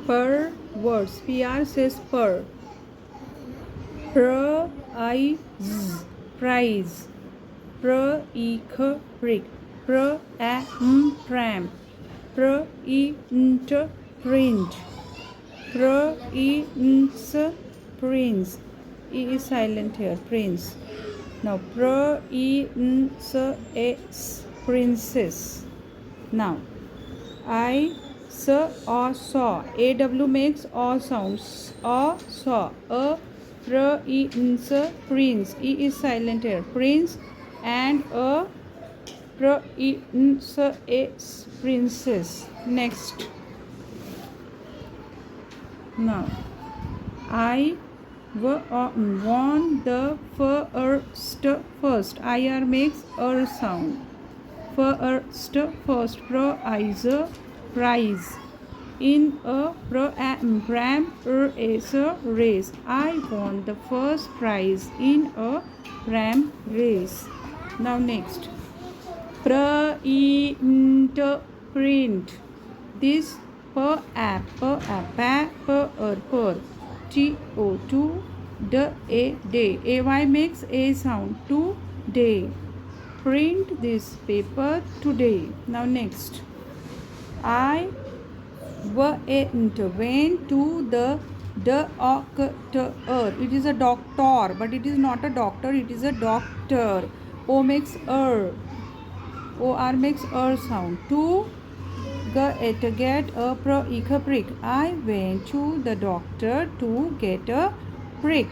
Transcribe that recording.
Per words. PR says per. Prize. Prize. Prick. Pram. Print. Prince. E is silent here. Prince. Now princess. Now I saw. AW makes aw sounds. Saw. Prince. E is silent here. Prince and princess. Next. Now I won the first. IR makes sound. First. Prize. In a pram race. I won the first prize in a pram race. Now next. Print. This per to day. AY makes a sound. Today. Print this paper today. Now next. I went to the doctor. It is a doctor, but it is not a doctor. It is a doctor. O makes OR makes sound. To get a prick. I went to the doctor to get a prick.